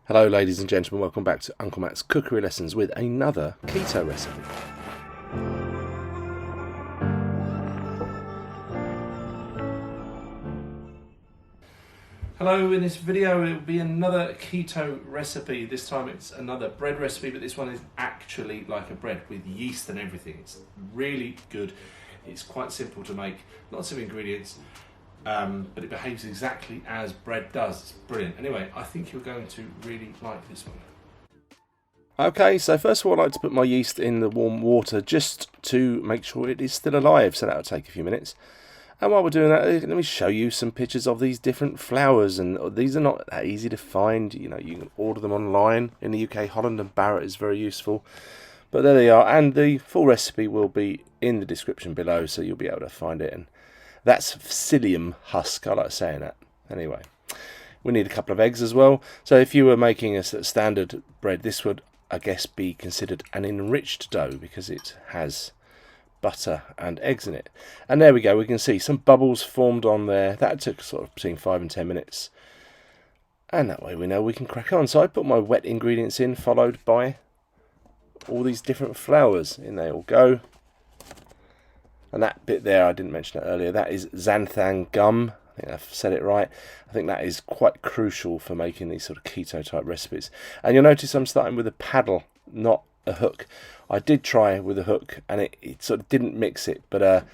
Hello ladies and gentlemen, welcome back to Uncle Matt's Cookery Lessons with another keto recipe. Hello, in this video it will be another keto recipe. This time it's another bread recipe, but this one is actually like a bread with yeast and everything. It's really good. It's quite simple to make, lots of ingredients. But it behaves exactly as bread does. It's brilliant. Anyway, I think you're going to really like this one. Okay, so first of all I like to put my yeast in the warm water just to make sure it is still alive, so that'll take a few minutes. And while we're doing that, let me show you some pictures of these different flours, and these are not that easy to find. You know, you can order them online. In the UK, Holland and Barrett is very useful. But there they are, and the full recipe will be in the description below, so you'll be able to find it. And that's psyllium husk, I like saying that. Anyway, we need a couple of eggs as well. So if you were making a standard bread, this would, I guess, be considered an enriched dough because it has butter and eggs in it. And there we go, we can see some bubbles formed on there. That took sort of between 5 and 10 minutes. And that way we know we can crack on. So I put my wet ingredients in, followed by all these different flours. In they all go. And that bit there, I didn't mention it earlier, that is xanthan gum. I think I've said it right. I think that is quite crucial for making these sort of keto type recipes. And you'll notice I'm starting with a paddle, not a hook. I did try with a hook and it sort of didn't mix it. But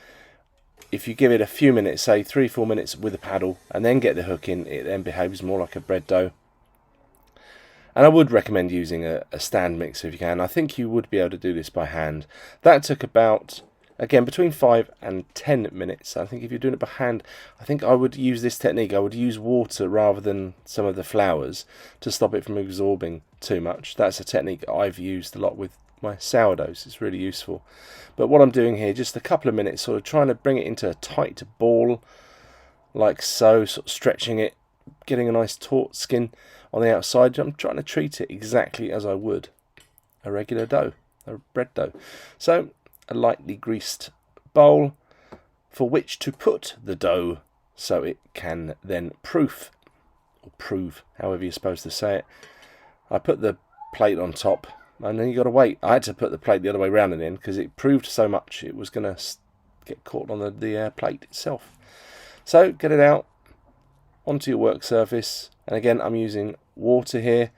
if you give it a few minutes, say 3-4 minutes with a paddle, and then get the hook in, it then behaves more like a bread dough. And I would recommend using a stand mixer if you can. I think you would be able to do this by hand. That took about, again, between 5 and 10 minutes. I think if you're doing it by hand, I think I would use this technique. I would use water rather than some of the flours to stop it from absorbing too much. That's a technique I've used a lot with my sourdoughs. It's really useful. But what I'm doing here, just a couple of minutes, sort of trying to bring it into a tight ball, like so, sort of stretching it, getting a nice taut skin on the outside. I'm trying to treat it exactly as I would a regular dough, a bread dough. So a lightly greased bowl for which to put the dough so it can then proof, or prove, however you're supposed to say it. I put the plate on top, and then you got to wait. I had to put the plate the other way around and in because it proved so much it was going to get caught on the plate itself. So get it out onto your work surface, and again I'm using water here.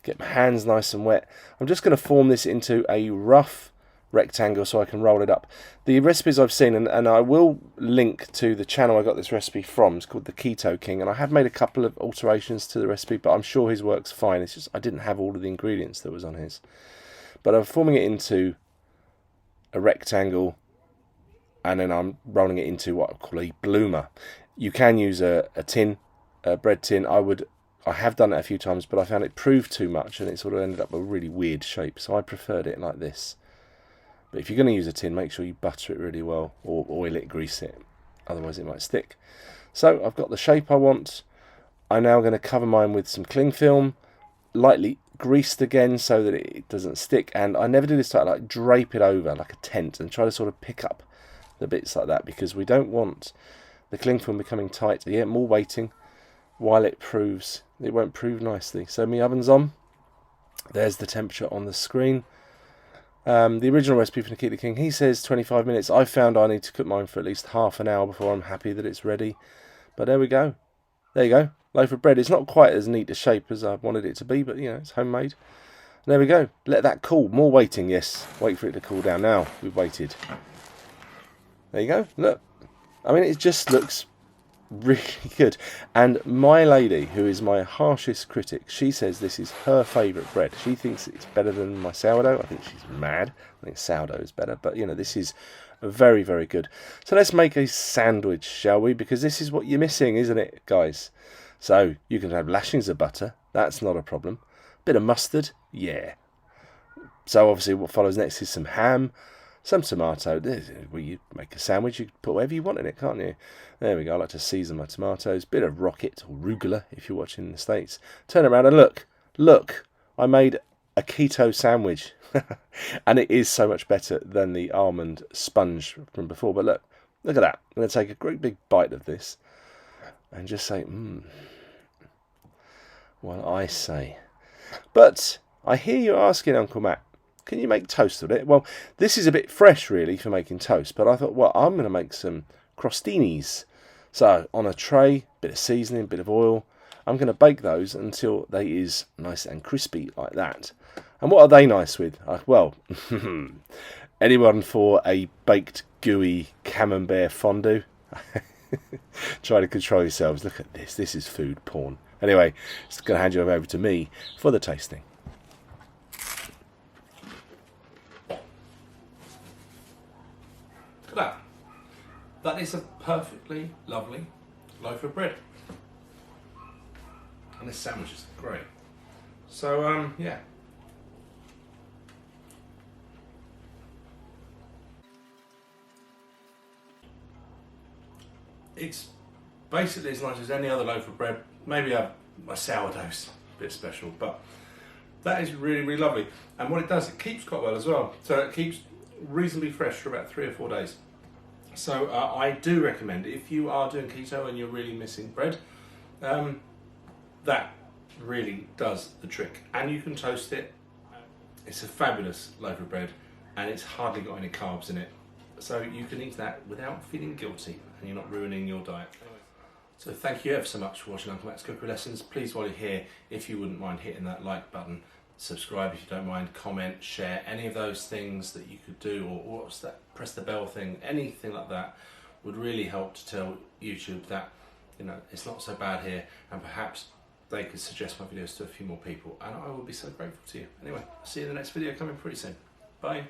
Get my hands nice and wet. I'm just going to form this into a rough rectangle so I can roll it up. The recipes I've seen, and I will link to the channel I got this recipe from, it's called the Keto King, and I have made a couple of alterations to the recipe, but I'm sure his work's fine. It's just I didn't have all of the ingredients that was on his. But I'm forming it into a rectangle, and then I'm rolling it into what I call a bloomer. You can use a tin, a bread tin. I have done it a few times, but I found it proved too much and it sort of ended up a really weird shape, so I preferred it like this. But if you're going to use a tin, make sure you butter it really well, or oil it, grease it, otherwise it might stick. So I've got the shape I want. I'm now going to cover mine with some cling film, lightly greased again so that it doesn't stick. And I never do this type, like drape it over like a tent and try to sort of pick up the bits like that, because we don't want the cling film becoming tight. Yeah, more waiting while it proves. It won't prove nicely. So my oven's on. There's the temperature on the screen. The original recipe for Keto King, he says 25 minutes. I found I need to cook mine for at least half an hour before I'm happy that it's ready. But there we go. There you go. Loaf of bread. It's not quite as neat a shape as I wanted it to be, but you know, it's homemade. There we go. Let that cool. More waiting, yes. Wait for it to cool down. Now we've waited. There you go. Look. I mean, it just looks really good. And my lady, who is my harshest critic, she says this is her favourite bread. She thinks it's better than my sourdough. I think she's mad. I think sourdough is better, but you know, this is very, very good. So let's make a sandwich, shall we? Because this is what you're missing, isn't it, guys? So you can have lashings of butter. That's not a problem. Bit of mustard, yeah. So obviously what follows next is some ham, some tomato. Well, you make a sandwich, you can put whatever you want in it, can't you? There we go. I like to season my tomatoes. Bit of rocket or arugula if you're watching in the States. Turn it around and look. I made a keto sandwich, and it is so much better than the almond sponge from before. But look at that. I'm going to take a great big bite of this and just say, Well, I say. But I hear you asking, Uncle Matt, can you make toast with it? Well, this is a bit fresh, really, for making toast. But I thought, well, I'm going to make some crostinis. So, on a tray, bit of seasoning, bit of oil. I'm going to bake those until they is nice and crispy like that. And what are they nice with? Well, anyone for a baked, gooey camembert fondue? Try to control yourselves. Look at this. This is food porn. Anyway, just going to hand you over to me for the tasting. Look at that. That is a perfectly lovely loaf of bread. And this sandwich is great. So, yeah. It's basically as nice as any other loaf of bread. Maybe a sourdough's a bit special, but that is really, really lovely. And what it does, it keeps quite well as well. So it keeps reasonably fresh for about 3 or 4 days. So I do recommend, if you are doing keto and you're really missing bread, that really does the trick. And you can toast it. It's a fabulous loaf of bread, and it's hardly got any carbs in it. So you can eat that without feeling guilty, and you're not ruining your diet. So thank you ever so much for watching Uncle Matt's Cookery Lessons. Please, while you're here, if you wouldn't mind hitting that like button, subscribe if you don't mind, comment, share, any of those things that you could do, or what's that, press the bell thing, anything like that would really help to tell YouTube that, you know, it's not so bad here, and perhaps they could suggest my videos to a few more people, and I will be so grateful to you. Anyway, I'll see you in the next video coming pretty soon. Bye.